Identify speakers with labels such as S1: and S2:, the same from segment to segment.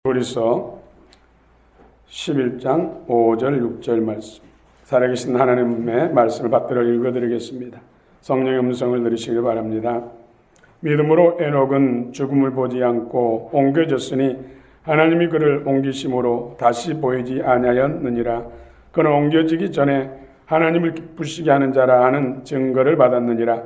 S1: 히브리서 11장 5절 6절 말씀, 살아계신 하나님의 말씀을 받들어 읽어드리겠습니다. 성령의 음성을 들으시길 바랍니다. 믿음으로 에녹은 죽음을 보지 않고 옮겨졌으니 하나님이 그를 옮기심으로 다시 보이지 아니하였느니라. 그는 옮겨지기 전에 하나님을 기쁘시게 하는 자라 하는 증거를 받았느니라.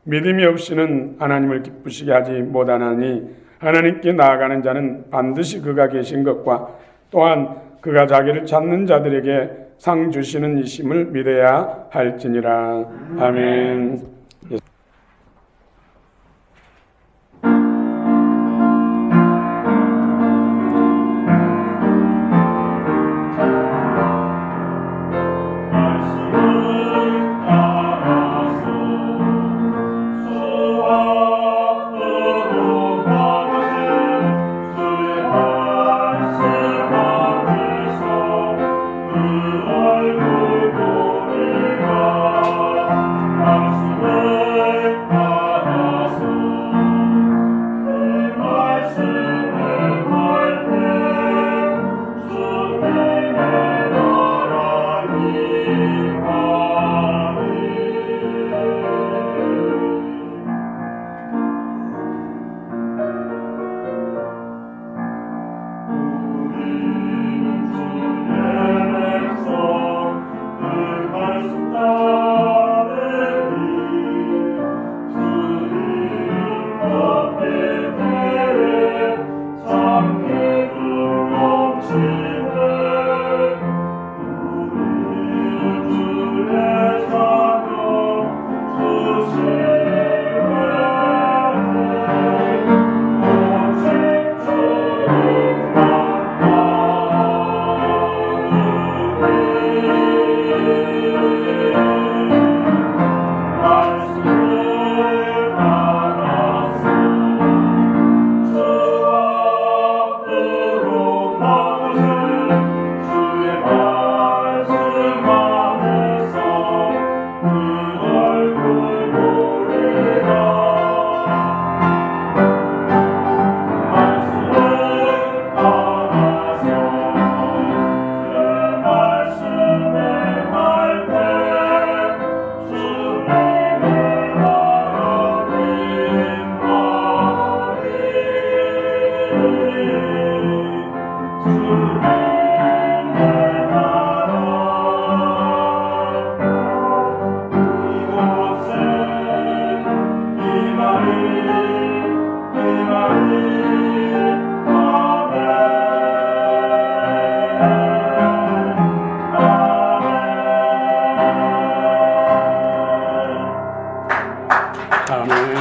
S1: 믿음이 없이는 하나님을 기쁘시게 하지 못하나니 하나님께 나아가는 자는 반드시 그가 계신 것과 또한 그가 자기를 찾는 자들에게 상 주시는 이심을 믿어야 할지니라. 아멘.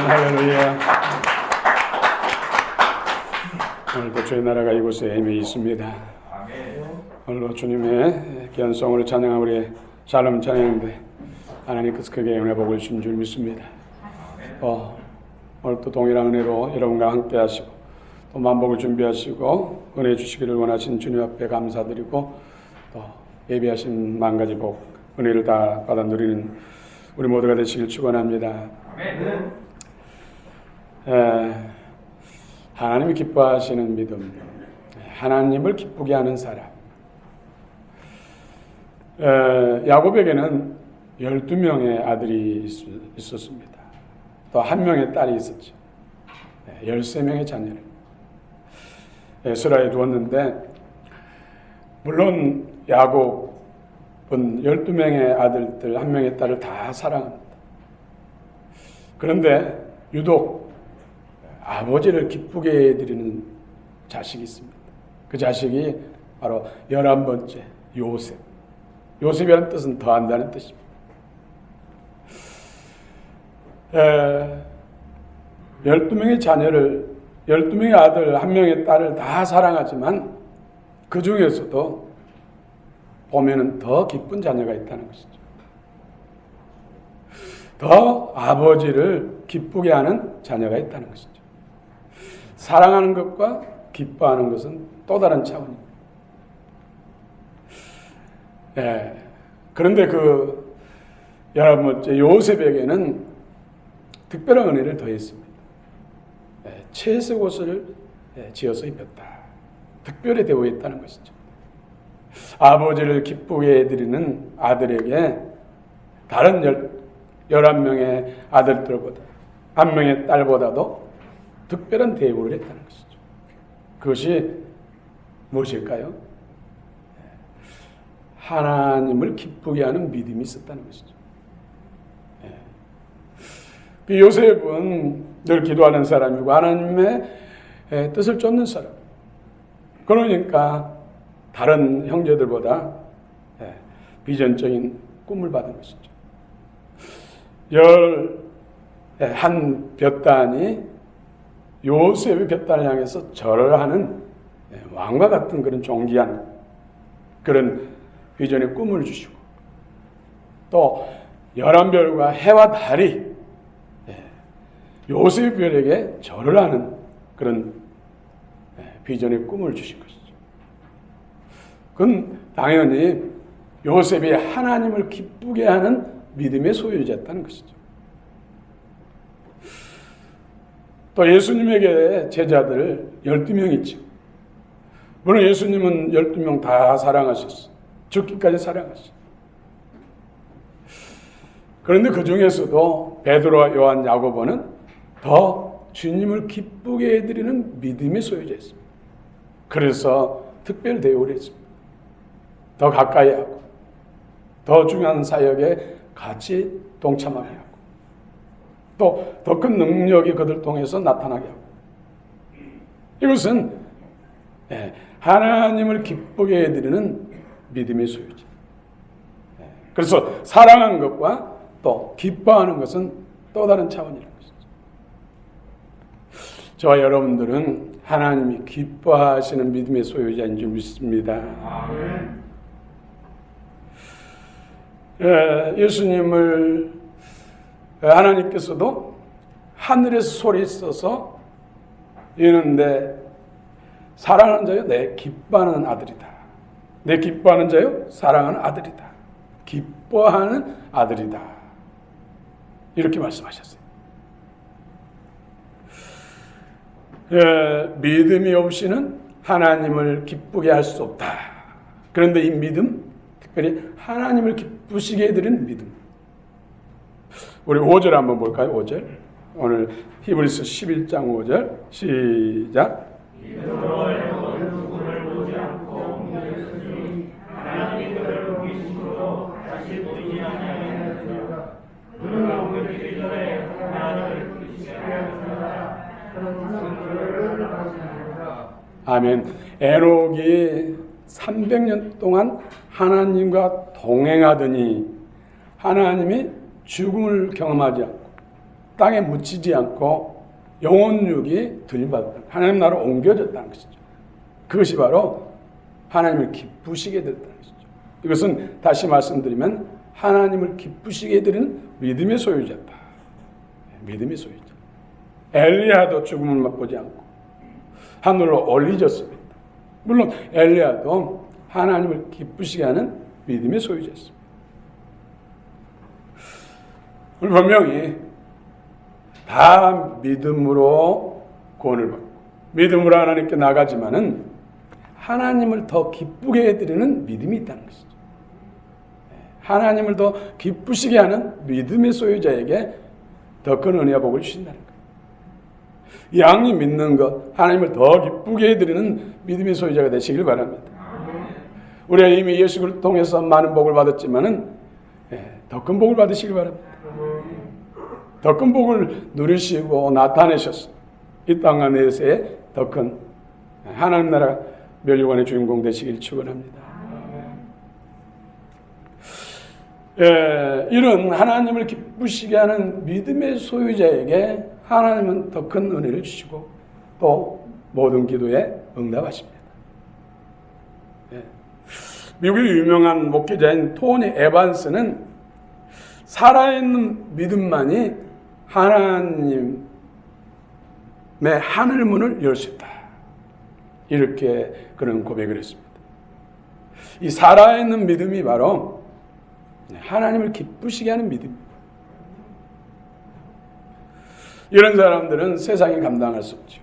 S1: 할렐루야. 오늘도 주의 나라가 이곳에 임해 있습니다. 오늘도 주님의 귀한 성을 찬양하고 우리 샬롬 찬양인데 하나님께서 크게 은혜 복을 주신 줄 믿습니다. 오늘 또 동일한 은혜로 여러분과 함께 하시고 또 만복을 준비하시고 은혜 주시기를 원하신 주님 앞에 감사드리고 또 예비하신 만 가지 복 은혜를 다 받아 누리는 우리 모두가 되시길 축원합니다. 하나님이 기뻐하시는 믿음, 하나님을 기쁘게 하는 사람. 야곱에게는 12명의 아들이 있었습니다. 또 1명의 딸이 있었죠. 13명의 자녀를 에스라에 두었는데, 물론 야곱은 12명의 아들들 1명의 딸을 다 사랑합니다. 그런데 유독 아버지를 기쁘게 해드리는 자식이 있습니다. 그 자식이 바로 11번째 요셉. 요셉이라는 뜻은 더한다는 뜻입니다. 12명의 자녀를, 12명의 아들, 1명의 딸을 다 사랑하지만 그 중에서도 보면은 더 기쁜 자녀가 있다는 것이죠. 더 아버지를 기쁘게 하는 자녀가 있다는 것이죠. 사랑하는 것과 기뻐하는 것은 또 다른 차원입니다. 그런데 그 11번째 요셉에게는 특별한 은혜를 더했습니다. 채색 옷을 지어서 입혔다. 특별히 대우했다는 것이죠. 아버지를 기쁘게 해드리는 아들에게 다른 11명의 아들들보다 한 명의 딸보다도 특별한 대우를 했다는 것이죠. 그것이 무엇일까요? 하나님을 기쁘게 하는 믿음이 있었다는 것이죠. 요셉은 늘 기도하는 사람이고 하나님의 뜻을 쫓는 사람. 그러니까 다른 형제들보다 비전적인 꿈을 받은 것이죠. 11 볕단이 요셉의 볕단을 향해서 절을 하는 왕과 같은 그런 존귀한 그런 비전의 꿈을 주시고, 또 11별과 해와 달이 요셉의 별에게 절을 하는 그런 비전의 꿈을 주신 것이죠. 그건 당연히 요셉이 하나님을 기쁘게 하는 믿음의 소유자였다는 것이죠. 또 예수님에게 제자들 12명 있죠. 물론 예수님은 12명 다 사랑하셨어요. 죽기까지 사랑하셨어요. 그런데 그 중에서도 베드로와 요한, 야고보는 더 주님을 기쁘게 해드리는 믿음의 소유자였습니다. 그래서 특별 대우를 했습니다. 더 가까이 하고 더 중요한 사역에 같이 동참하게 하고 또 더 큰 능력이 그들 통해서 나타나게 하고, 이것은 하나님을 기쁘게 해드리는 믿음의 소유자. 그래서 사랑하는 것과 또 기뻐하는 것은 또 다른 차원이라는 것이죠. 저와 여러분들은 하나님이 기뻐하시는 믿음의 소유자인 줄 믿습니다. 아멘. 예수님을 하나님께서도 하늘에서 소리 써서 이르는데, 사랑하는 자요 내 기뻐하는 아들이다. 내 기뻐하는 자요 사랑하는 아들이다. 기뻐하는 아들이다. 이렇게 말씀하셨어요. 믿음이 없이는 하나님을 기쁘게 할 수 없다. 그런데 이 믿음, 특별히 하나님을 기쁘시게 해드리는 믿음. 우리 5절 한번 볼까요? 5절. 오늘 히브리서 11장 5절 시작. 아멘. 에녹이 300년 동안 하나님과 동행하더니 하나님이 죽음을 경험하지 않고 땅에 묻히지 않고 영혼육이 들림받았다. 하나님 나라로 옮겨졌다는 것이죠. 그것이 바로 하나님을 기쁘시게 됐다는 것이죠. 이것은 다시 말씀드리면 하나님을 기쁘시게 해드리는 믿음의 소유자다. 믿음의 소유자. 엘리야도 죽음을 맛보지 않고 하늘로 올리졌습니다. 물론 엘리야도 하나님을 기쁘시게 하는 믿음의 소유자였습니다. 우리 분명히 다 믿음으로 구원을 받고 믿음으로 하나님께 나가지만은 하나님을 더 기쁘게 해드리는 믿음이 있다는 것이죠. 하나님을 더 기쁘시게 하는 믿음의 소유자에게 더 큰 은혜와 복을 주신다는 거예요. 양이 믿는 것, 하나님을 더 기쁘게 해드리는 믿음의 소유자가 되시길 바랍니다. 우리가 이미 예수를 통해서 많은 복을 받았지만은 더 큰 복을 받으시길 바랍니다. 더 큰 복을 누리시고 나타내셨어. 이 땅 안에서의 더 큰 하나님 나라 멸류관의 주인공 되시길 축원합니다. 이런 하나님을 기쁘시게 하는 믿음의 소유자에게 하나님은 더 큰 은혜를 주시고 또 모든 기도에 응답하십니다. 미국의 유명한 목회자인 토니 에반스는 살아있는 믿음만이 하나님의 하늘문을 열 수 있다. 이렇게 그런 고백을 했습니다. 이 살아있는 믿음이 바로 하나님을 기쁘시게 하는 믿음입니다. 이런 사람들은 세상이 감당할 수 없죠.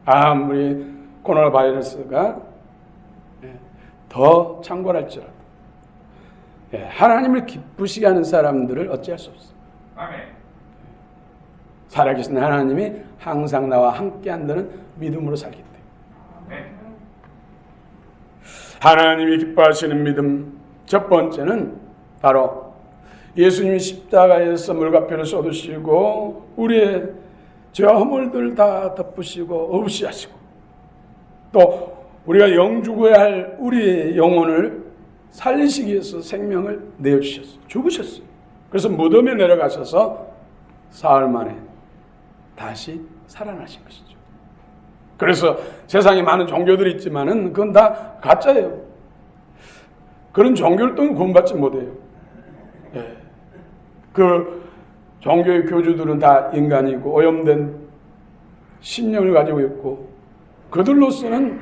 S1: 아무리 코로나 바이러스가 더 창궐할지라도 하나님을 기쁘시게 하는 사람들을 어찌할 수 없어요.
S2: 아멘.
S1: 살아계신 하나님이 항상 나와 함께 한다는 믿음으로 살기 때문에.
S2: 아멘.
S1: 하나님이 기뻐하시는 믿음 첫 번째는 바로 예수님이 십자가에서 물과표를 쏟으시고 우리의 죄와 허물들 다 덮으시고 없이 하시고 또 우리가 영죽어야 할 우리의 영혼을 살리시기 위해서 생명을 내어주셨어요. 죽으셨어요. 그래서 무덤에 내려가셔서 사흘 만에 다시 살아나신 것이죠. 그래서 세상에 많은 종교들이 있지만은 그건 다 가짜예요. 그런 종교를 또 구원받지 못해요. 그 종교의 교주들은 다 인간이고 오염된 신념을 가지고 있고 그들로서는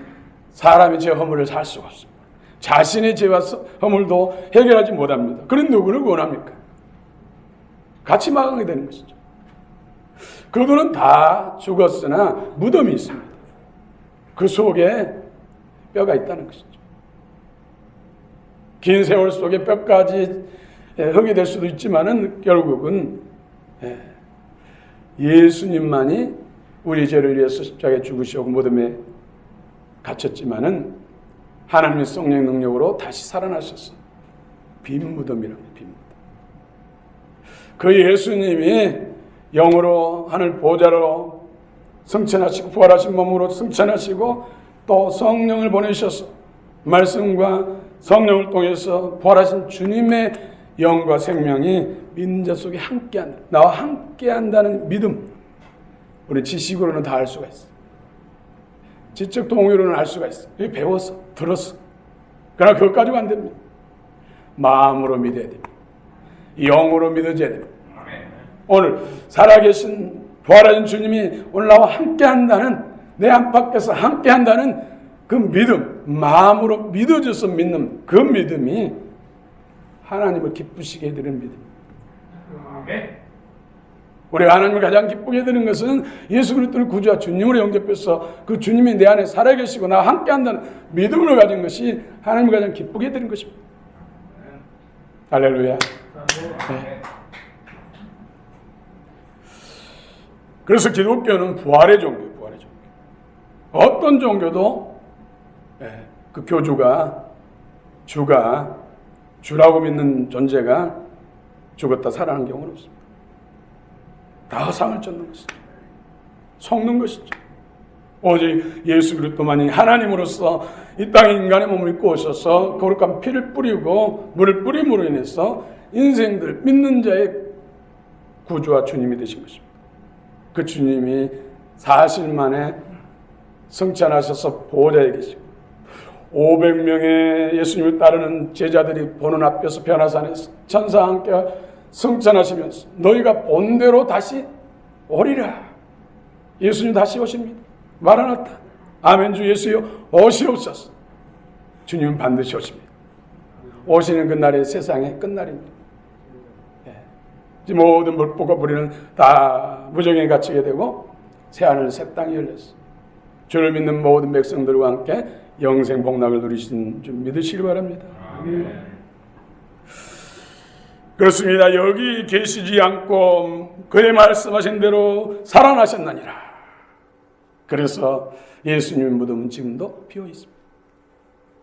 S1: 사람의 죄 허물을 살 수가 없습니다. 자신의 죄와 허물도 해결하지 못합니다. 그런 누구를 원합니까? 같이 망하게 되는 것이죠. 그들은 다 죽었으나 무덤이 있습니다. 그 속에 뼈가 있다는 것이죠. 긴 세월 속에 뼈까지 흙이 될 수도 있지만은 결국은 예수님만이 우리 죄를 위해서 십자가에 죽으시고 무덤에 갇혔지만은 하나님의 성령의 능력으로 다시 살아나셔서 빈 무덤이라고 빈 무덤. 그 예수님이 영으로 하늘 보좌로 승천하시고 부활하신 몸으로 승천하시고 또 성령을 보내셔서 말씀과 성령을 통해서 부활하신 주님의 영과 생명이 믿는 자 속에 함께한다. 나와 함께한다는 믿음. 우리 지식으로는 다 알 수가 있어. 지적 동의로는 알 수가 있어. 배워서 들었어. 그러나 그것 가지고 안 됩니다. 마음으로 믿어야 됩니다. 영으로 믿어줘야 됩니다. 오늘 살아계신 부활하신 주님이 오늘 나와 함께한다는 내 안팎에서 함께한다는 그 믿음, 마음으로 믿어줘서 믿는 그 믿음이 하나님을 기쁘시게 해드리는 믿음입니다. 우리가 하나님을 가장 기쁘게 해드리는 것은 예수 그리스도를 구주와 주님으로 영접해서 그 주님이 내 안에 살아계시고 나와 함께한다는 믿음을 가진 것이 하나님을 가장 기쁘게 해드리는 것입니다. 할렐루야. 네. 그래서 기독교는 부활의 종교예요. 부활의 종교. 어떤 종교도 그 교주가 주라고 믿는 존재가 죽었다 살아난 경우는 없습니다. 다 허상을 쫓는 것이죠. 속는 것이죠. 오직 예수 그리스도만이 하나님으로서 이 땅에 인간의 몸을 입고 오셔서 거룩한 피를 뿌리고 물을 뿌림으로 인해서 인생들 믿는 자의 구주와 주님이 되신 것입니다. 그 주님이 사실 만에 승천하셔서 보좌에 계시고 500명의 예수님을 따르는 제자들이 보는 앞에서 변화산에서 천사와 함께 승천하시면서 너희가 본대로 다시 오리라. 예수님 다시 오십니다. 마라나타. 아멘 주 예수여 오시옵소서. 주님은 반드시 오십니다. 오시는 그날이 세상의 끝날입니다. 모든 물보가 무리는 다 무정에 갇히게 되고 새하늘 새 땅이 열렸어. 주를 믿는 모든 백성들과 함께 영생 복락을 누리신 줄 믿으시기 바랍니다. 그렇습니다. 여기 계시지 않고 그의 말씀하신 대로 살아나셨느니라. 그래서 예수님의 무덤은 지금도 비어 있습니다.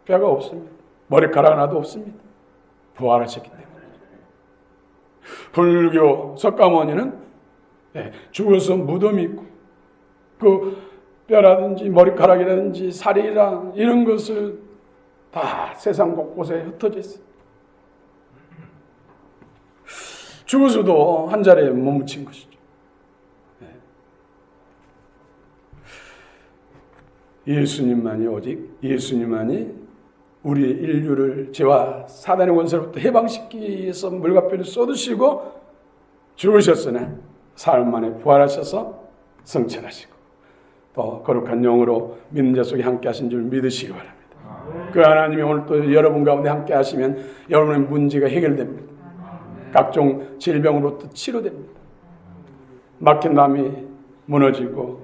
S1: 뼈가 없습니다. 머리카락 하나도 없습니다. 부활하셨기 때문에. 불교 석가모니는 죽어서 무덤이 있고 그 뼈라든지 머리카락이라든지 살이라 이런 것을 다 세상 곳곳에 흩어져 있어요. 죽어서도 한 자리에 못 묻힌 것이죠. 예수님만이 오직 예수님만이 우리 인류를 죄와 사단의 권세로부터 해방시키기 위해서 물과 피를 쏟으시고 죽으셨으나 사흘 만에 부활하셔서 승천하시고 또 거룩한 영으로 믿는 자 속에 함께 하신 줄 믿으시기 바랍니다. 그 하나님이 오늘 또 여러분 가운데 함께 하시면 여러분의 문제가 해결됩니다. 각종 질병으로부터 치료됩니다. 막힌 담이 무너지고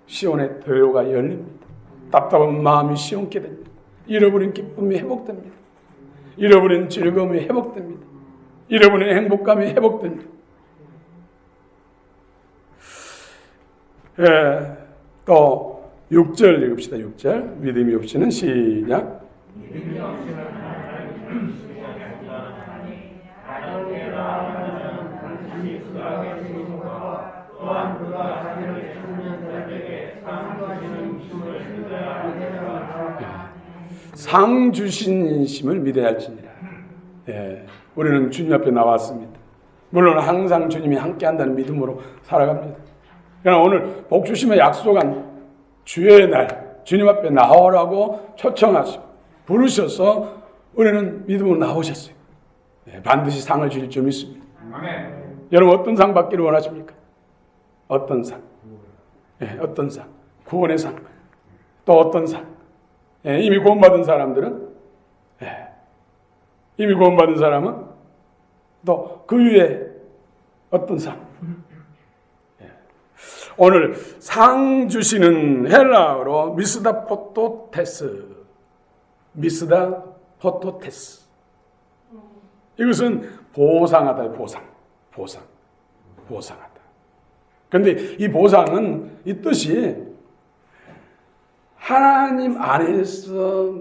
S1: 시온의 도로가 열립니다. 답답한 마음이 시원케 됩니다. 잃어버린 기쁨이 회복됩니다. 잃어버린 즐거움이 회복됩니다. 잃어버린 행복감이 회복됩니다. 또 6절 읽읍시다. 6절 믿음이 없이는 시작. 상 주신 심을 믿어야 할지니라. 우리는 주님 앞에 나왔습니다. 물론 항상 주님이 함께한다는 믿음으로 살아갑니다. 그러나 오늘 복 주심을 약속한 주의 날 주님 앞에 나오라고 초청하시고 부르셔서 우리는 믿음으로 나오셨어요. 반드시 상을 주실 줄 믿습니다. 여러분 어떤 상 받기를 원하십니까? 어떤 상? 어떤 상? 구원의 상. 또 어떤 상? 이미 구원받은 사람들은 이미 구원받은 사람은 또 그 위에 어떤 상? 오늘 상 주시는 헬라어로 미스다 포토테스. 미스다 포토테스. 이것은 보상하다. 보상하다. 그런데 이 보상은 이 뜻이 하나님 안에서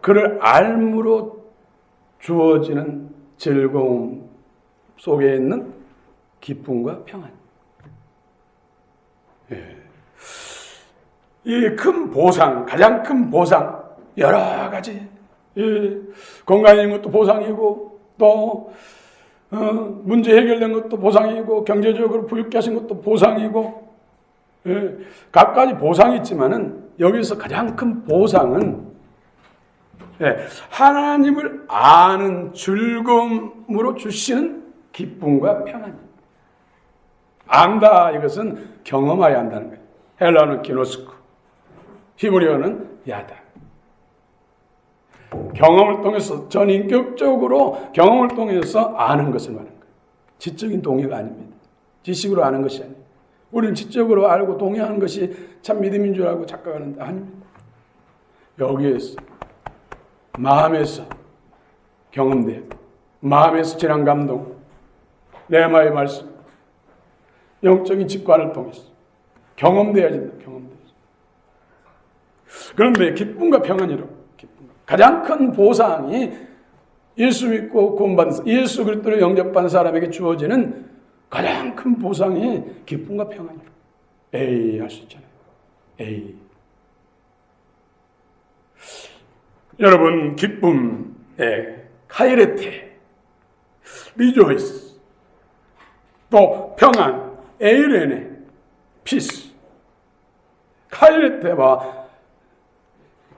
S1: 그를 알므로 주어지는 즐거움 속에 있는 기쁨과 평안. 이 큰 보상, 가장 큰 보상, 여러 가지. 건강인 것도 보상이고, 또 문제 해결된 것도 보상이고, 경제적으로 부유케 하신 것도 보상이고, 각가지 보상이 있지만은 여기서 가장 큰 보상은 하나님을 아는 즐거움으로 주시는 기쁨과 평안입니다. 안다 이것은 경험하여야 한다는 거예요. 헬라어는 기노스코, 히브리어는 야다. 경험을 통해서 전인격적으로 경험을 통해서 아는 것을 말하는 거예요. 지적인 동의가 아닙니다. 지식으로 아는 것이 아니에요. 우리는 지적으로 알고 동의하는 것이 참 믿음인 줄 알고 착각하는데 아닙니다. 여기에서 마음에서 경험돼요. 마음에서 지난 감동, 레마의 말씀, 영적인 직관을 통해서 경험돼야 된다. 경험돼야지. 그런데 기쁨과 평안이라고. 가장 큰 보상이 예수 믿고 구원받은 예수 그리스도를 영접받은 사람에게 주어지는 가장 큰 보상이 기쁨과 평안이라고. 에이 할 수 있잖아요. 에이. 여러분 기쁨, 카이레테, 리조이스, 또 평안, 에이레네, 피스. 카이레테와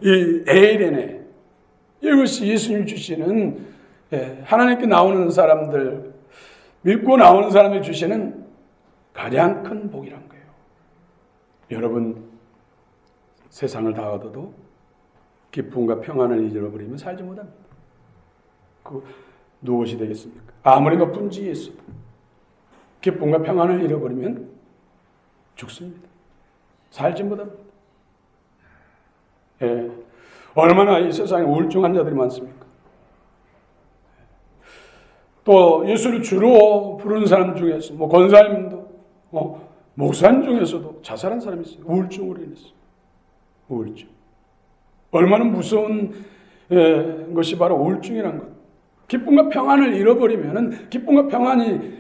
S1: 이 에이레네, 이것이 예수님 주시는 하나님께 나오는 사람들, 믿고 나오는 사람이 주시는 가장 큰 복이란 거예요. 여러분 세상을 다 얻어도 기쁨과 평안을 잊어버리면 살지 못합니다. 그 무엇이 되겠습니까? 아무리 높은 지위에 있어도 기쁨과 평안을 잃어버리면 죽습니다. 살지 못합니다. 얼마나 이 세상에 우울증 환자들이 많습니까? 또 예수를 주로 부르는 사람 중에서 권사님도 목사님 중에서도 자살한 사람이 있어요. 우울증으로 인해서. 우울증. 얼마나 무서운 것이 바로 우울증이란 것. 기쁨과 평안을 잃어버리면은, 기쁨과 평안이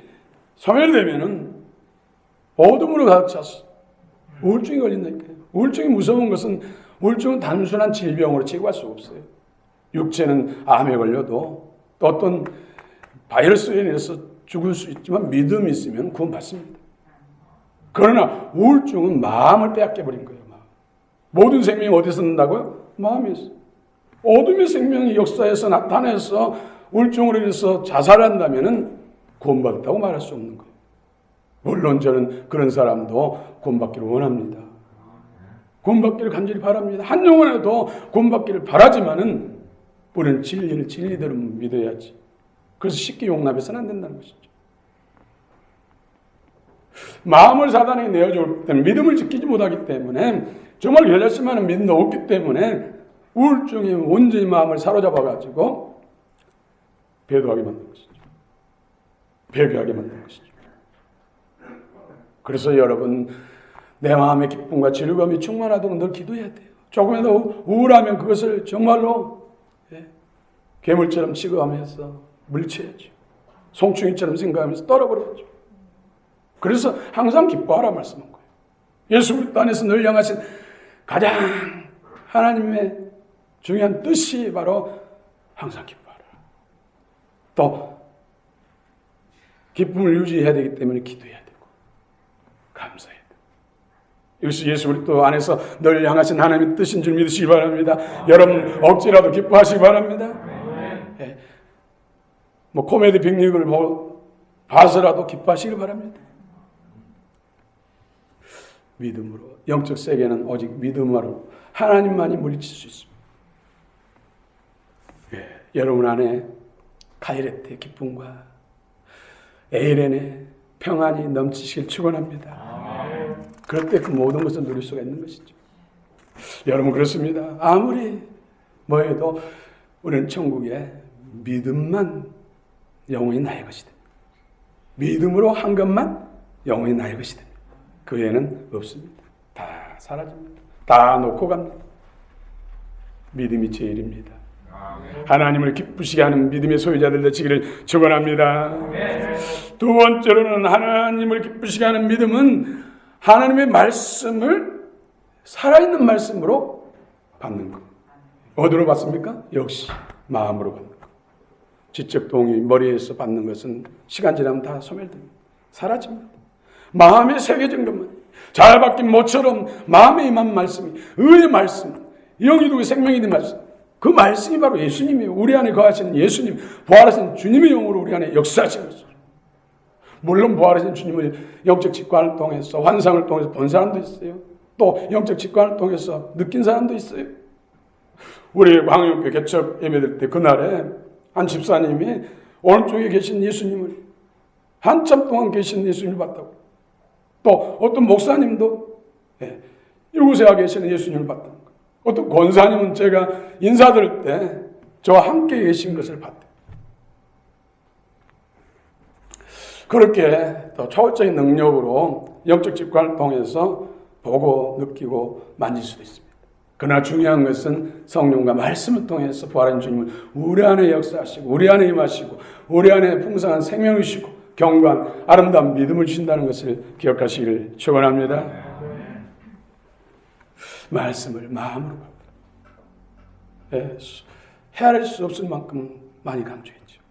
S1: 소멸되면은 어둠으로 가득 찼어. 우울증이 걸린다니까요. 우울증이 무서운 것은, 우울증은 단순한 질병으로 치부할 수 없어요. 육체는 암에 걸려도 또 어떤 바이러스에 인해서 죽을 수 있지만 믿음이 있으면 구원받습니다. 그러나 우울증은 마음을 빼앗겨버린 거예요. 마음. 모든 생명이 어디서 난다고요? 마음에서. 어둠의 생명이 역사에서 나타내서 우울증으로 인해서 자살한다면 구원받았다고 말할 수 없는 거예요. 물론 저는 그런 사람도 구원받기를 원합니다. 구원받기를 간절히 바랍니다. 한 영혼에도 구원받기를 바라지만은 우리는 진리를 진리대로 믿어야지. 그래서 쉽게 용납해서는 안 된다는 것이죠. 마음을 사단에게 내어줄 때는 믿음을 지키지 못하기 때문에, 정말 결심하는 믿음도 없기 때문에 우울증이 온전히 마음을 사로잡아가지고 배도하게 만든 것이죠. 배교하게 만든 것이죠. 그래서 여러분, 내 마음의 기쁨과 즐거움이 충만하도록 늘 기도해야 돼요. 조금이라도 우울하면 그것을 정말로 괴물처럼 취급하면서 물리쳐야죠. 송충이처럼 생각하면서 떨어버려야죠. 그래서 항상 기뻐하라 말씀한 거예요. 예수 그리스도 안에서 늘 향하신 가장 하나님의 중요한 뜻이 바로 항상 기뻐하라. 또 기쁨을 유지해야 되기 때문에 기도해야 되고 감사해야 돼요. 이것이 예수 그리스도 안에서 늘 향하신 하나님의 뜻인 줄 믿으시기 바랍니다. 여러분 억지라도 기뻐하시기 바랍니다. 뭐 코미디 빅리그를 봐서라도 기뻐하시기 바랍니다. 믿음으로, 영적 세계는 오직 믿음으로 하나님만이 물리칠 수 있습니다. 여러분 안에 가이레트의 기쁨과 에이렌의 평안이 넘치시길 축원합니다. 그럴 때 그 모든 것을 누릴 수가 있는 것이죠. 여러분 그렇습니다. 아무리 뭐해도 우리는 천국에 믿음만 영원히 나의 것이 됩니다. 믿음으로 한 것만 영원히 나의 것이 됩니다. 그 외에는 없습니다. 다 사라집니다. 다 놓고 갑니다. 믿음이 제일입니다. 하나님을 기쁘시게 하는 믿음의 소유자들 되시기를 축원합니다. 두 번째로는 하나님을 기쁘시게 하는 믿음은 하나님의 말씀을 살아있는 말씀으로 받는 것. 어디로 받습니까? 역시 마음으로 받는 것. 지적 동의, 머리에서 받는 것은 시간 지나면 다 소멸됩니다. 사라집니다. 마음에 새겨진 것만, 잘 박힌 모처럼 마음에 임한 말씀이, 의의 말씀, 영이 되고 생명이 된 말씀, 그 말씀이 바로 예수님이에요. 우리 안에 거하시는 예수님, 부활하신 주님의 영으로 우리 안에 역사하시는 것이죠. 물론 부활하신 주님을 영적 직관을 통해서, 환상을 통해서 본 사람도 있어요. 또 영적 직관을 통해서 느낀 사람도 있어요. 우리 광역교 개척 예배될 때 그날에 한 집사님이 오른쪽에 계신 예수님을, 한참 동안 계신 예수님을 봤다고. 또 어떤 목사님도 이곳에 와 계시는 예수님을 봤다는 거예요. 어떤 권사님은 제가 인사드릴 때 저와 함께 계신 것을 봤대요. 그렇게 또 초월적인 능력으로 영적 직관을 통해서 보고 느끼고 만질 수도 있습니다. 그러나 중요한 것은 성령과 말씀을 통해서 부활한 주님을 우리 안에 역사하시고 우리 안에 임하시고 우리 안에 풍성한 생명이시고 경관 아름다운 믿음을 주신다는 것을 기억하시기를 축원합니다. 말씀을 마음으로 헤아릴 수 없을 만큼 많이 강조했죠.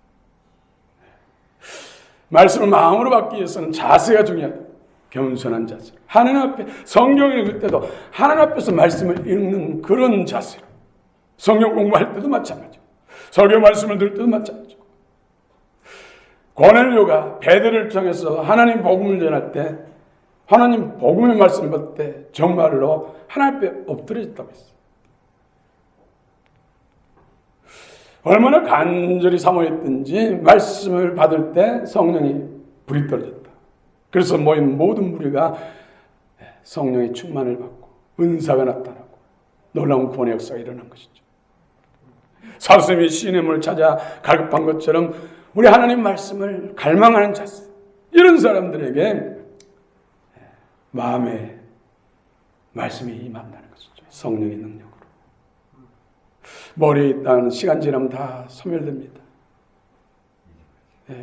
S1: 말씀을 마음으로 받기 위해서는 자세가 중요하다. 겸손한 자세. 하나님 앞에 성경을 읽을 때도 하나님 앞에서 말씀을 읽는 그런 자세로. 성경 공부할 때도 마찬가지고 설교 말씀을 들을 때도 마찬가지고. 고넬료가 베드로를 통해서 하나님 복음을 전할 때 하나님 복음의 말씀을 받을 때 정말로 하나님 앞에 엎드려졌다고 했어요. 얼마나 간절히 사모했든지 말씀을 받을 때 성령이 불이 떨어졌다. 그래서 모인 모든 무리가 성령의 충만을 받고 은사가 나타나고 놀라운 구원의 역사가 일어난 것이죠. 사슴이 시냇물을 찾아 갈급한 것처럼 우리 하나님 말씀을 갈망하는 자세, 이런 사람들에게 마음에 말씀이 임한다는 것이죠. 성령의 능력으로. 머리에 있다는 시간 지나면 다 소멸됩니다.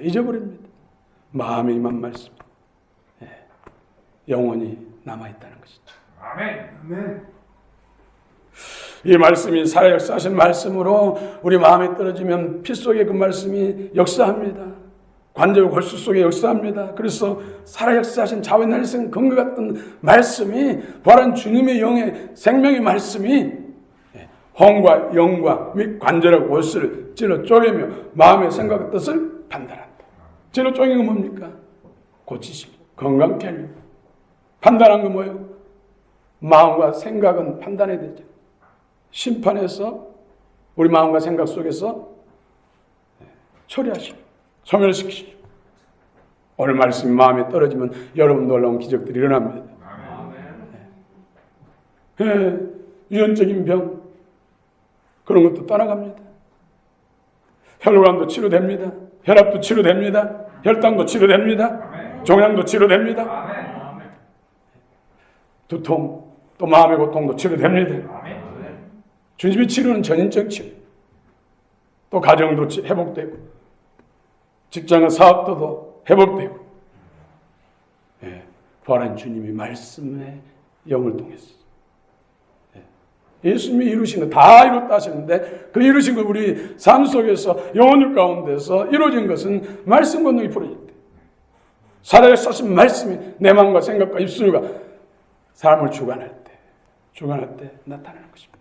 S1: 잊어버립니다. 마음에 임한 말씀 영원히 남아있다는 것이죠. 아멘. 이 말씀이 살아 역사하신 말씀으로 우리 마음에 떨어지면 피 속에 그 말씀이 역사합니다. 관절 골수 속에 역사합니다. 그래서 살아 역사하신 자원날생 검과 같은 말씀이 부활한 주님의 영의 생명의 말씀이 혼과 영과 및 관절과 골수를 찔러 쪼개며 마음의 생각과 뜻을 판단한다. 찔러 쪼개는 건 뭡니까? 고치시고 건강케 하려. 판단한 건 뭐예요? 마음과 생각은 판단해야 되죠. 심판해서 우리 마음과 생각 속에서 처리하시고 소멸시키시고 오늘 말씀이 마음에 떨어지면 여러분 놀라운 기적들이 일어납니다. 유전적인 병 그런 것도 떠나갑니다. 혈관도 치료됩니다. 혈압도 치료됩니다. 혈당도 치료됩니다. 종양도 치료됩니다. 두통 또 마음의 고통도 치료됩니다. 주님의 치료는 전인적 치료. 또 가정도 회복되고 직장의 사업도 회복되고 부활한 주님의 말씀의 영을 통해서 예수님이 이루신 거 다 이뤘다 하셨는데 그 이루신 걸 우리 삶 속에서 영혼들 가운데서 이루어진 것은 말씀 권능이 풀어질 때 살아야 사신 말씀이 내 마음과 생각과 입술과 삶을 주관할 때 나타나는 것입니다.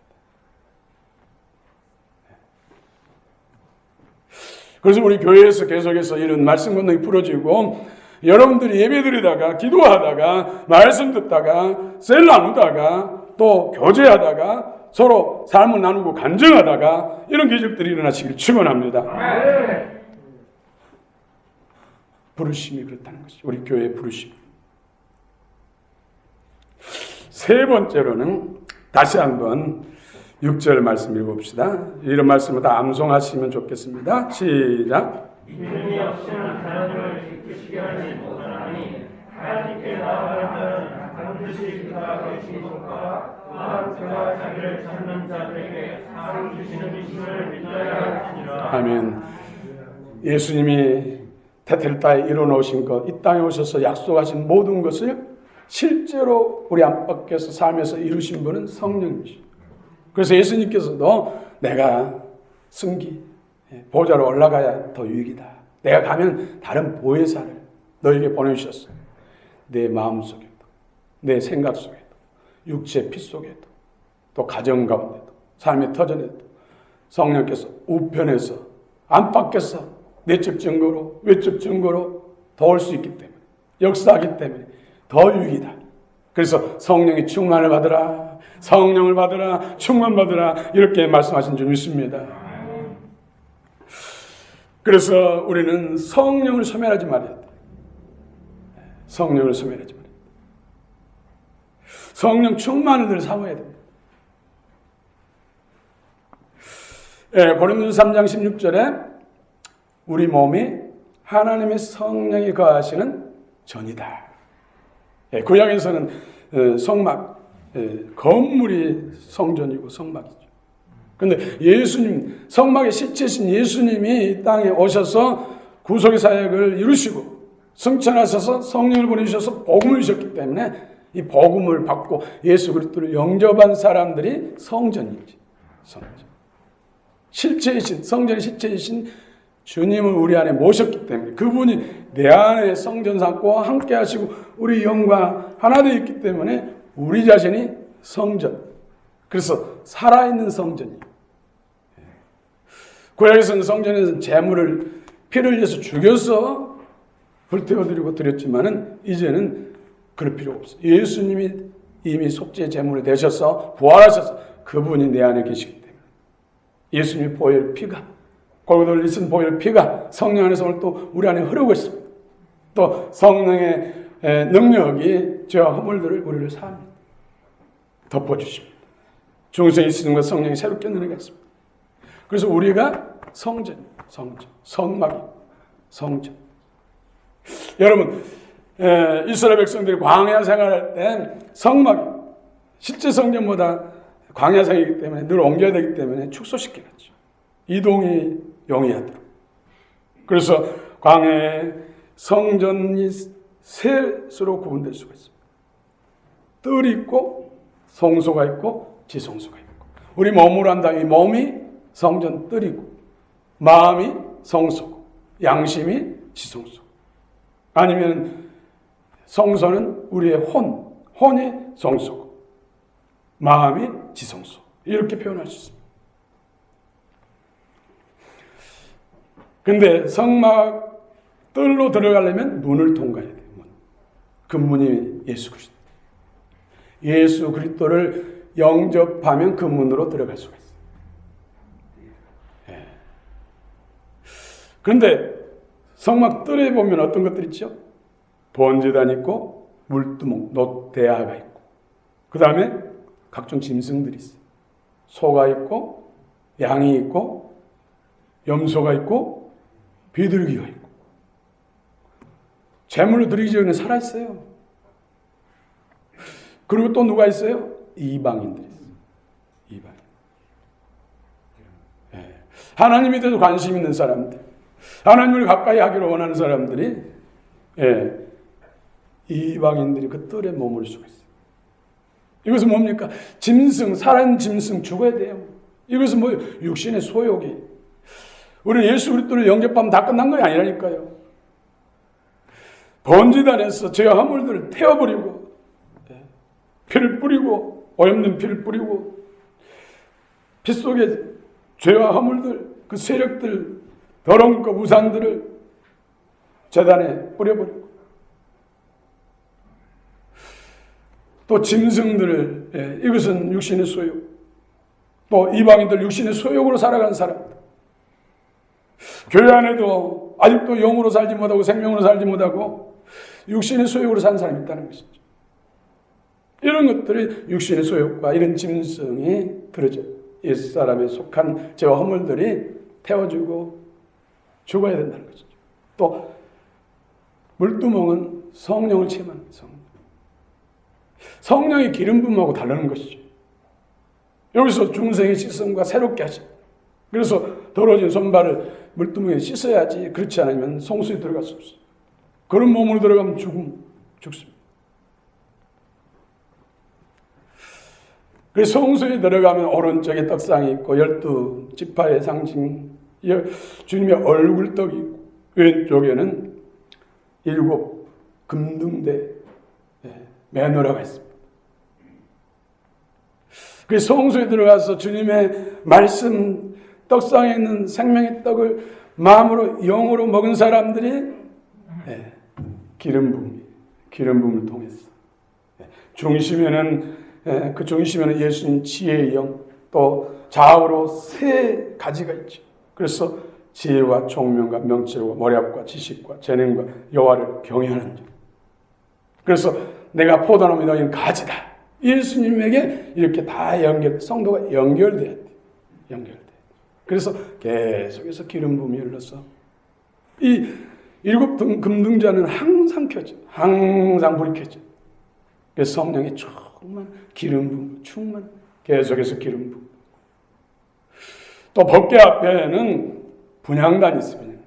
S1: 그래서 우리 교회에서 계속해서 이런 말씀 권능이 풀어지고 여러분들이 예배드리다가 기도하다가 말씀 듣다가 셀 나누다가 또 교제하다가 서로 삶을 나누고 간증하다가 이런 기적들이 일어나시길 축원합니다. 부르심이 그렇다는 것이죠. 우리 교회의 부르심. 세 번째로는 다시 한번 6절 말씀 읽어봅시다. 이런 말씀을 다 암송하시면 좋겠습니다. 시작.
S2: 믿음이 없이는 하나님을 기쁘시게 하지 못하나니 하나님께 나아가는 반드시 그가 계신 것과 또한 그가 자기를 찾는 자들에게 상 주시는 이심을 믿어야 할지니라.
S1: 아멘. 예수님이 테텔타에 이뤄놓으신 것, 이 땅에 오셔서 약속하신 모든 것을 실제로 우리 안팎에서 삶에서 이루신 분은 성령이시죠. 그래서 예수님께서도 내가 승기, 보좌로 올라가야 더 유익이다. 내가 가면 다른 보혜사를 너에게 보내주셨어. 내 마음속에도, 내 생각 속에도, 육체 피 속에도, 또 가정 가운데도, 삶의 터전에도 성령께서 우편에서 안팎에서 내적 증거로 외적 증거로 도울 수 있기 때문에 역사하기 때문에 더 유익이다. 그래서 성령의 충만을 받으라. 성령을 받으라. 충만받으라. 이렇게 말씀하신 줄 믿습니다. 그래서 우리는 성령을 소멸하지 말아야 돼. 성령을 소멸하지 말아야 돼. 성령 충만을 늘 사모해야 됩니다. 고린도서 3장 16절에 우리 몸이 하나님의 성령이 거하시는 전이다. 구약에서는 성막, 건물이 성전이고 성막이죠. 그런데 예수님, 성막의 시체신 예수님이 이 땅에 오셔서 구속의 사역을 이루시고 승천하셔서 성령을 보내주셔서 복음을 주셨기 때문에 이 복음을 받고 예수 그리스도를 영접한 사람들이 성전이지. 성전. 실체이신, 성전의 실체이신 주님을 우리 안에 모셨기 때문에 그분이 내 안에 성전 삼고 함께 하시고 우리 영과 하나 되어 있기 때문에 우리 자신이 성전. 그래서 살아있는 성전이에요. 구약에서는 성전에서는 제물을 피를 흘려서 죽여서 불태워드리고 드렸지만은 이제는 그럴 필요 없어요. 예수님이 이미 속죄 제물이 되셔서 부활하셔서 그분이 내 안에 계시기 때문에 예수님의 보혈 피가 골고다를 있은 보혈 피가 성령 안에서 오늘 또 우리 안에 흐르고 있습니다. 또 성령의 능력이 죄와 허물들을 우리를 사합니다. 덮어주십니다. 중생이 있는 것 성령이 새롭게 늘어나겠습니다. 그래서 우리가 성전, 성막이 성전. 여러분 이스라엘 백성들이 광야 생활할 때 성막이 실제 성전보다 광야 생이기 때문에 늘 옮겨야 되기 때문에 축소시켜놨죠. 이동이 용이하도록. 그래서 광야에 성전이 셋으로 구분될 수가 있습니다. 뜰이 있고 성소가 있고 지성소가 있고 우리 몸으로 한다면 이 몸이 성전 뜰이고 마음이 성소고 양심이 지성소. 아니면 성소는 우리의 혼이 성소고 마음이 지성소. 이렇게 표현할 수 있습니다. 근데 성막 뜰로 들어가려면 문을 통과해야 돼요. 그 문이 예수 그리스도. 예수 그리스도를 영접하면 그 문으로 들어갈 수가 있어요. 그런데 성막 뜰에 보면 어떤 것들 있죠? 번제단 있고 물두멍, 노대하가 있고 그 다음에 각종 짐승들이 있어요. 소가 있고 양이 있고 염소가 있고 비둘기가 있고 제물을 드리기 전에 살아있어요. 그리고 또 누가 있어요? 이방인들이 있어요. 이방인. 예. 하나님에 대해서 관심 있는 사람들, 하나님을 가까이 하기를 원하는 사람들이, 예, 이방인들이 그 뜰에 머물 수가 있어요. 이것은 뭡니까? 짐승, 살아있는 짐승 죽어야 돼요. 이것은 뭐 육신의 소욕이. 우리 예수 그리스도를 영접하면 다 끝난 거 아니라니까요. 번제단에서 죄와 허물들을 태워버리고 피를 뿌리고 오염된 피를 뿌리고 피 속에 죄와 허물들, 그 세력들, 더러운 그 우상들을 제단에 뿌려버리고 또 짐승들을, 이것은 육신의 소욕, 또 이방인들 육신의 소욕으로 살아가는 사람들, 교회 안에도 아직도 영으로 살지 못하고 생명으로 살지 못하고 육신의 소욕으로 사는 사람이 있다는 것이죠. 이런 것들이 육신의 소욕과 이런 짐승이 그러죠. 옛사람에 속한 죄와 허물들이 태워주고 죽어야 된다는 것이죠. 또 물두멍은 성령을 체험하는 성령. 성령의 기름 부음하고 다르는 것이죠. 여기서 중생의 씻음과 새롭게 하십니다. 그래서 더러워진 손발을 물두멍에 씻어야지, 그렇지 않으면 성수에 들어갈 수 없어요. 그런 몸으로 들어가면 죽습니다. 그래서 성수에 들어가면 오른쪽에 떡상이 있고 12지파의 상징, 주님의 얼굴떡이 있고 왼쪽에는 7 금등대 매너라가 있습니다. 그래서 성소에 들어가서 주님의 말씀, 떡상에 있는 생명의 떡을 마음으로 영으로 먹은 사람들이 기름 부음을 통해서 중심에는 그 중심에는 예수님 지혜의 영, 또 좌우로 3가지가 있죠. 그래서 지혜와 총명과 명철과 머리압과 지식과 재능과 여호와를 경외하는 점. 그래서 내가 포도나무 너희는 가지다. 예수님에게 이렇게 다 성도가 연결돼야 돼. 연결돼. 그래서 계속해서 기름 부음이 흘러서 이 7 금등자는 항상 켜져. 항상 불이 켜져. 그래서 성령이 충만 기름 부음, 충만 계속해서 기름 부음. 또 법궤 앞에는 분향단이 있습니다.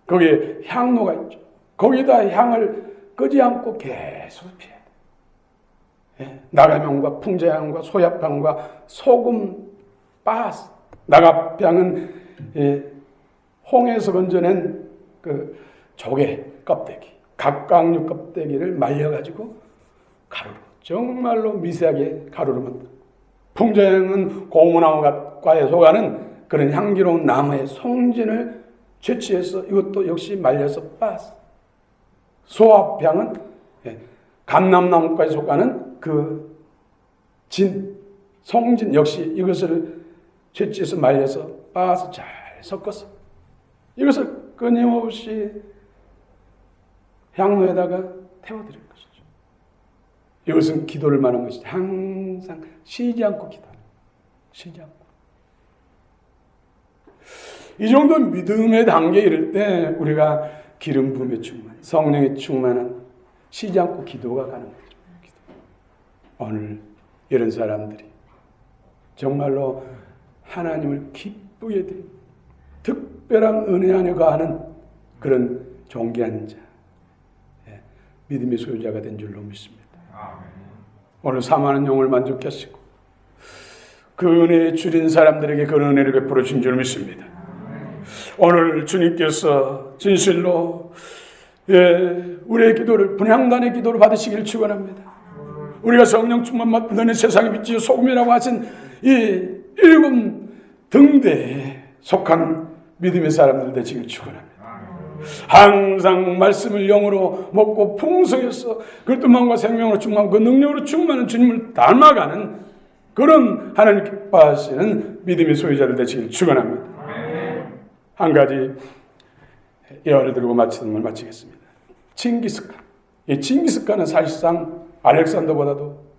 S1: 거기에 향로가 있죠. 거기다 향을 끄지 않고 계속 피해야 돼. 나가향과 풍자향과 소약향과 소금 바스. 나가향은 홍에서 건져낸 그 조개 껍데기, 갑각류 껍데기를 말려가지고 가루로, 정말로 미세하게 가루로 만든. 풍자향은 고무나무과에 속하는 그런 향기로운 나무의 송진을 채취해서 이것도 역시 말려서 빠스. 소합향은 감람나무과에 속하는 그 송진 역시 이것을 채취해서 말려서 빠서 잘 섞어서 이것을 끊임없이 향로에다가 태워드린 것이죠. 이것은 기도를 말하는 것이죠. 항상 쉬지 않고 기도하는. 쉬지 않고. 이 정도 믿음의 단계에 이를 때 우리가 기름 부음에 충만, 성령에 충만한 쉬지 않고 기도가 가능하죠. 오늘 이런 사람들이 정말로 하나님을 기쁘게 드리는 특별한 은혜 안에 거하는 그런 존귀한 자, 믿음의 소유자가 된 줄로 믿습니다. 오늘 사모하는 영을 만족하시고 그 은혜에 줄인 사람들에게 그 은혜를 베풀어 주신 줄 믿습니다. 오늘 주님께서 진실로 우리의 기도를, 분향단의 기도를 받으시기를 축원합니다. 우리가 성령 충만 받는 너는 세상의 빛이요 소금이라고 하신 이 7 등대에 속한 믿음의 사람들 되시기를 축원합니다. 항상 말씀을 영으로 먹고 풍성해서 그 뜻만과 생명으로 충만하고 그 능력으로 충만한 주님을 닮아가는 그런 하나님 기뻐하시는 믿음의 소유자들 되시기를 축원합니다. 한 가지 예화를 들고 말씀을 마치겠습니다. 칭기스칸. 이 칭기스칸은 사실상 알렉산더보다도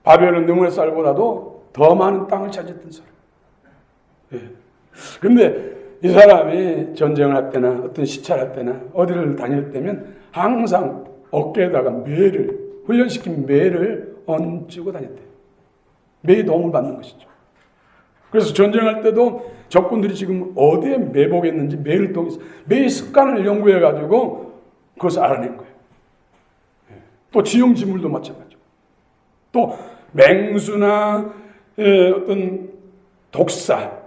S1: 바벨론 느부갓네살보다도 더 많은 땅을 차지했던 사람. 근데 이 사람이 전쟁을 할 때나 어떤 시찰 할 때나 어디를 다닐 때면 항상 어깨에다가 매를, 훈련시킨 매를 얹고 다녔대요. 매의 도움을 받는 것이죠. 그래서 전쟁할 때도 적군들이 지금 어디에 매복했는지 매를 통해서 매의 습관을 연구해가지고 그것을 알아낸 거예요. 또 지형지물도 마찬가지고. 또 맹수나 어떤 독사,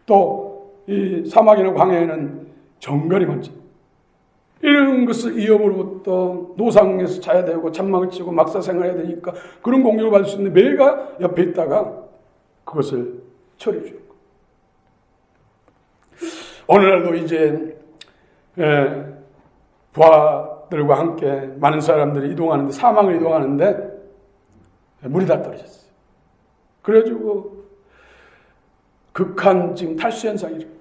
S1: 또 이 사막이나 광야에는 정갈이 많죠. 이런 것을 위협으로부터 노상에서 자야 되고 잔막을 치고 막사 생활해야 되니까 그런 공격을 받을 수 있는 매가 옆에 있다가 그것을 처리해 주는 거예요. 오늘날도 이제 부하들과 함께 많은 사람들이 이동하는데, 사막을 이동하는데 물이 다 떨어졌어요. 그래가지고 극한 지금 탈수 현상이죠.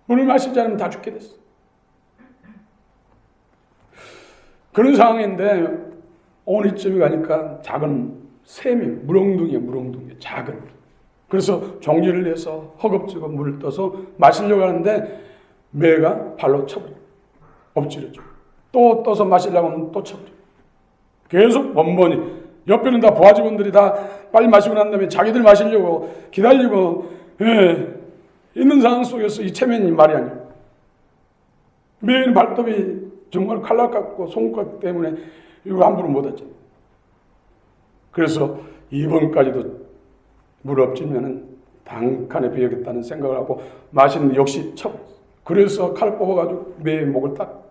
S1: 물을 마시지 않으면 다 죽게 됐어. 그런 상황인데 어느 이쯤에 가니까 작은 샘이, 물엉둥이에 작은. 그래서 종지를 내서 허겁지겁 물을 떠서 마시려고 하는데 매가 발로 쳐버려. 엎질러져. 또 떠서 마시려고 하면 또 쳐버려. 계속 번번이. 옆에는 다 부하 직원들이 다 빨리 마시고 난 다음에 자기들 마시려고 기다리고 있는 상황 속에서 이 체면이 말이 아니에요. 매인 발톱이 정말 칼날 같고 손가락 때문에 이거 함부로 못하죠. 그래서 이번까지도 물 엎지면은 단칸에 비어겠다는 생각을 하고 마시는 역시 쳐. 그래서 칼 뽑아가지고 매의 목을 딱.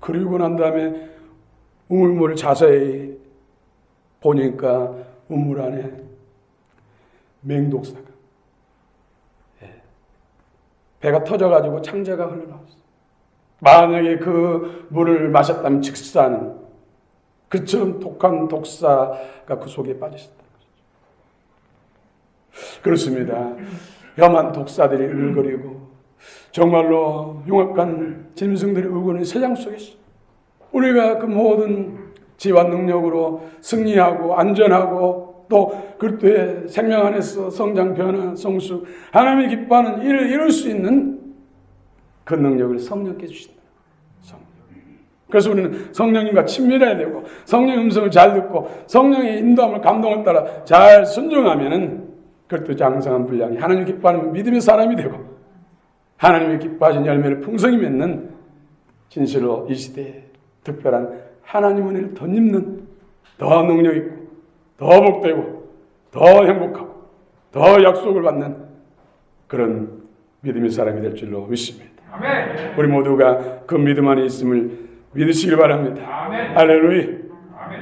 S1: 그리고 난 다음에 우물물을 자세히 보니까 우물 안에 맹독사가 배가 터져가지고 창자가 흘러나왔어요. 만약에 그 물을 마셨다면 즉사는 그처럼 독한 독사가 그 속에 빠지셨다는 거죠. 그렇습니다. 혐한 독사들이 을거리고 정말로 흉악한 짐승들이 울고는 세상 속에서 우리가 그 모든 지혜와 능력으로 승리하고 안전하고 또 그리스도의 생명 안에서 성장, 변화, 성숙, 하나님이 기뻐하는 일을 이룰 수 있는 그 능력을 성령께 주신다. 성령. 그래서 우리는 성령님과 친밀해야 되고 성령의 음성을 잘 듣고 성령의 인도함을, 감동을 따라 잘 순종하면은 그리스도 장성한 분량이 하나님이 기뻐하는 믿음의 사람이 되고 하나님이 기뻐하신 열매를 풍성히 맺는 진실로 이 시대에 특별한 하나님 은혜를 덧입는 더 능력 있고 더 복되고 더 행복하고 더 약속을 받는 그런 믿음의 사람이 될 줄로 믿습니다.
S2: 아멘.
S1: 우리 모두가 그 믿음 안에 있음을 믿으시길 바랍니다.
S2: 아멘.
S1: 할렐루야.
S2: 아멘.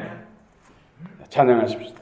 S1: 찬양하십시오.